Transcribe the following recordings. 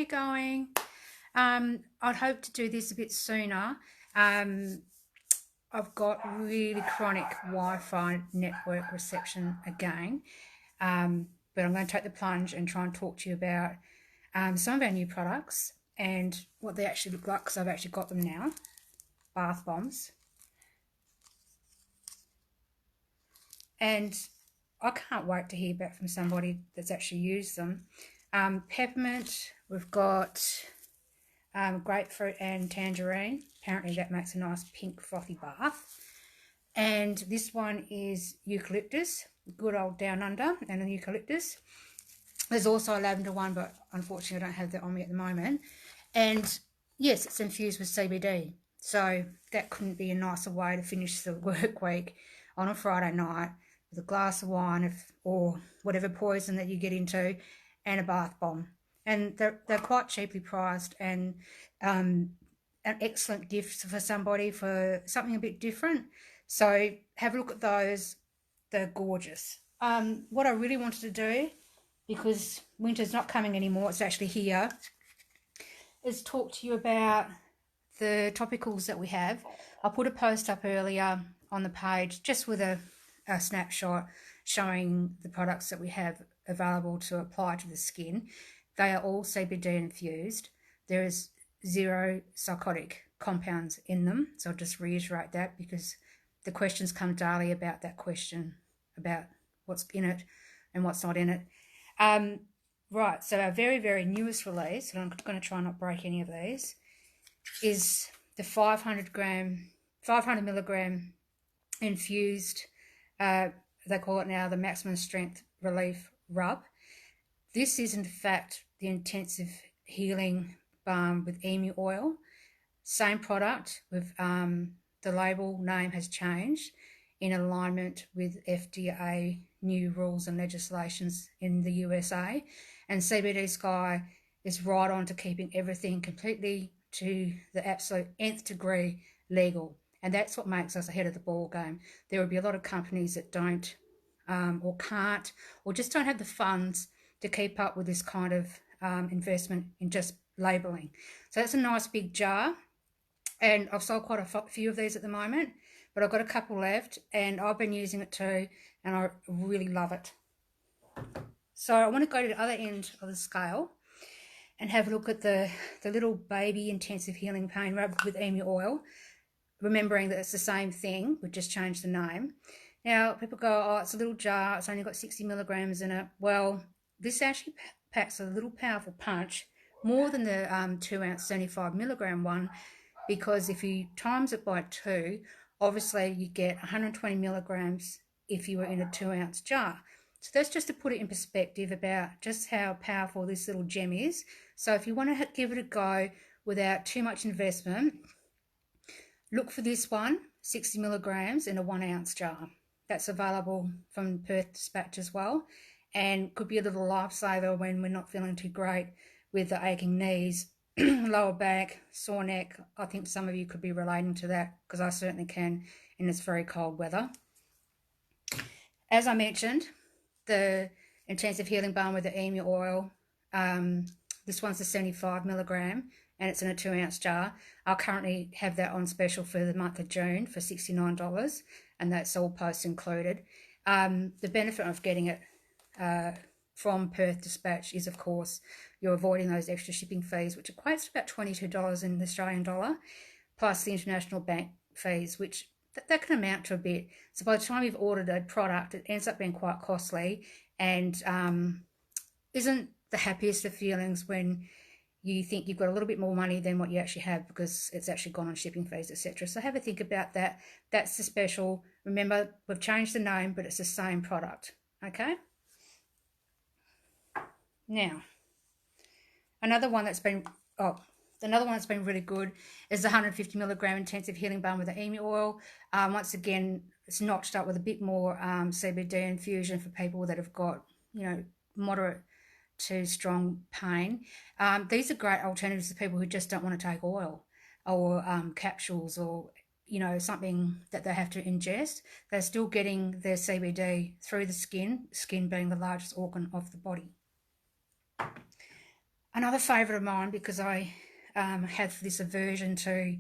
you going? I'd hope to do this a bit sooner. I've got really chronic Wi-Fi network reception again, but I'm going to take the plunge and try and talk to you about some of our new products and what they actually look like, because I've actually got them now. Bath bombs. And I can't wait to hear back from somebody that's actually used them. Peppermint, we've got grapefruit and tangerine. Apparently that makes a nice pink frothy bath. And this one is eucalyptus, good old down under, and an eucalyptus. There's also a lavender one, but unfortunately I don't have that on me at the moment. And yes, it's infused with CBD. So that couldn't be a nicer way to finish the work week on a Friday night with a glass of wine or whatever poison that you get into, and a bath bomb. And they're quite cheaply priced, and an excellent gift for somebody for something a bit different. So have a look at those. They're gorgeous. What I really wanted to do, because winter's not coming anymore, it's actually here, is talk to you about the topicals that we have. I put a post up earlier on the page just with a snapshot showing the products that we have available to apply to the skin. They are all CBD infused. There is 0 psychotic compounds in them. So I'll just reiterate that, because the questions come daily about that question, about what's in it and what's not in it. Right, so our very, very newest release, and I'm going to try and not break any of these, is the 500 milligram infused, they call it now the maximum strength relief rub. This is in fact the intensive healing balm with emu oil. Same product, with the label name has changed in alignment with FDA new rules and legislations in the USA. And CBD Sky is right on to keeping everything completely to the absolute nth degree legal. And that's what makes us ahead of the ball game. There will be a lot of companies that don't or can't, or just don't have the funds to keep up with this kind of investment in just labelling. So that's a nice big jar, and I've sold quite a few of these at the moment, but I've got a couple left, and I've been using it too, and I really love it. So I want to go to the other end of the scale and have a look at the little baby intensive healing pain rub with emu oil, remembering that it's the same thing, we just changed the name. Now, people go, oh, it's a little jar, it's only got 60 milligrams in it. Well, this actually packs a little powerful punch, more than the 2 ounce 75 milligram one, because if you times it by 2, obviously you get 120 milligrams if you were in a 2 ounce jar. So that's just to put it in perspective about just how powerful this little gem is. So if you want to give it a go without too much investment, look for this one, 60 milligrams in a 1 ounce jar. That's available from Perth Dispatch as well, and could be a little lifesaver when we're not feeling too great with the aching knees, lower back, sore neck. I think some of you could be relating to that, because I certainly can in this very cold weather. As I mentioned, the intensive healing balm with the emu oil, this one's a 75 milligram, and it's in a 2 ounce jar. I'll currently have that on special for the month of June for $69, and that's all post included. The benefit of getting it from Perth Dispatch is, of course, you're avoiding those extra shipping fees, which equates to about $22 in the Australian dollar, plus the international bank fees, which that can amount to a bit. So by the time you've ordered a product, it ends up being quite costly, and isn't the happiest of feelings when you think you've got a little bit more money than what you actually have, because it's actually gone on shipping fees, etc. So have a think about that. That's the special. Remember, we've changed the name, but it's the same product. Okay? Now, another one that's been really good is the 150 milligram intensive healing balm with the emu oil. Once again, it's notched up with a bit more CBD infusion for people that have got, moderate to strong pain. These are great alternatives to people who just don't want to take oil or capsules or something that they have to ingest. They're still getting their CBD through the skin being the largest organ of the body. Another favourite of mine, because I have this aversion to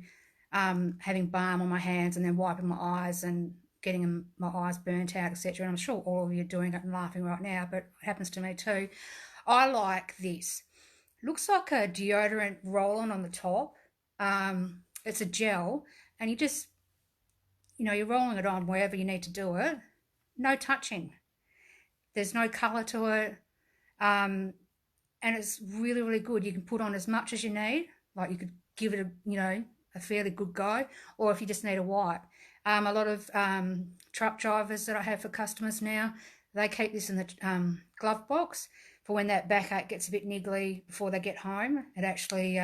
having balm on my hands and then wiping my eyes and getting my eyes burnt out, etc. And I'm sure all of you are doing it and laughing right now, but it happens to me too. I like this. Looks like a deodorant roll-on the top. It's a gel, and you just, you're rolling it on wherever you need to do it. No touching. There's no colour to it. And it's really, really good. You can put on as much as you need. Like, you could give it a fairly good go, or if you just need a wipe. A lot of truck drivers that I have for customers now, they keep this in the glove box for when that backache gets a bit niggly before they get home. It actually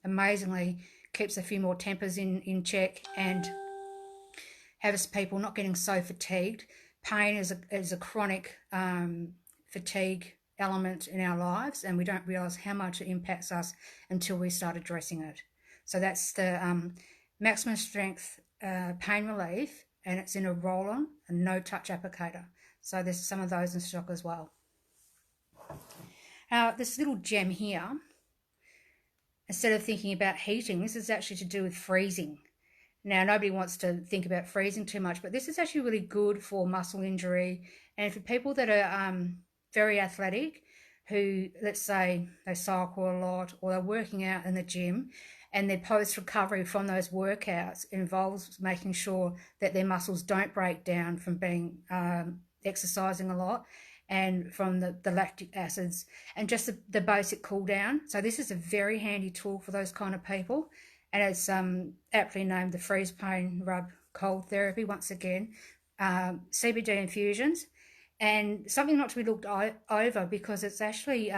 amazingly keeps a few more tempers in check and has people not getting so fatigued. Pain is a chronic fatigue element in our lives, and we don't realise how much it impacts us until we start addressing it. So that's the maximum strength pain relief, and it's in a roll-on and no-touch applicator. So there's some of those in stock as well. Now, this little gem here, instead of thinking about heating, this is actually to do with freezing. Now, nobody wants to think about freezing too much, but this is actually really good for muscle injury and for people that are very athletic, who, let's say, they cycle a lot or they're working out in the gym, and their post-recovery from those workouts involves making sure that their muscles don't break down from being exercising a lot and from the lactic acids and just the basic cool down. So this is a very handy tool for those kind of people, and it's aptly named the Freeze Pain Rub Cold Therapy, once again. CBD infusions, and something not to be looked over, because it's actually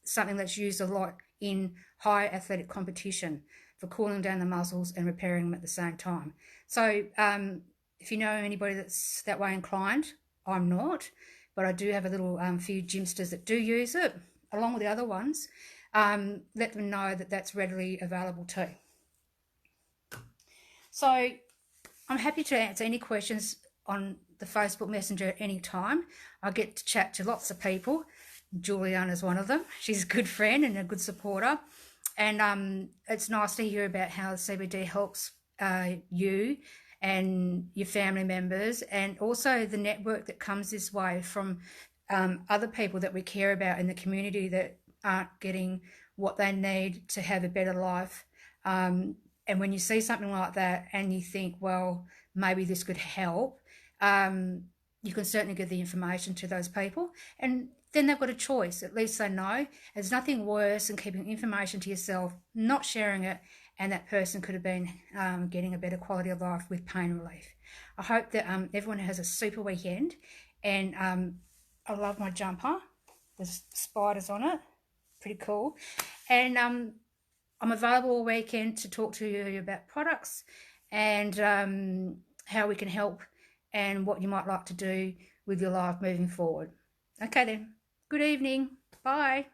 something that's used a lot in high athletic competition for cooling down the muscles and repairing them at the same time. So if you know anybody that's that way inclined, I'm not, but I do have a little few gymsters that do use it, along with the other ones. Let them know that that's readily available too. So I'm happy to answer any questions on the Facebook Messenger at any time. I get to chat to lots of people. Juliana's one of them. She's a good friend and a good supporter. And it's nice to hear about how CBD helps you and your family members, and also the network that comes this way from other people that we care about in the community that aren't getting what they need to have a better life. And when you see something like that and you think, well, maybe this could help, you can certainly give the information to those people, and then they've got a choice. At least they know. There's nothing worse than keeping information to yourself, not sharing it, and that person could have been getting a better quality of life with pain relief. I hope that everyone has a super weekend, and I love my jumper. There's spiders on it. Pretty cool. And I'm available all weekend to talk to you about products and how we can help and what you might like to do with your life moving forward. Okay then. Good evening. Bye.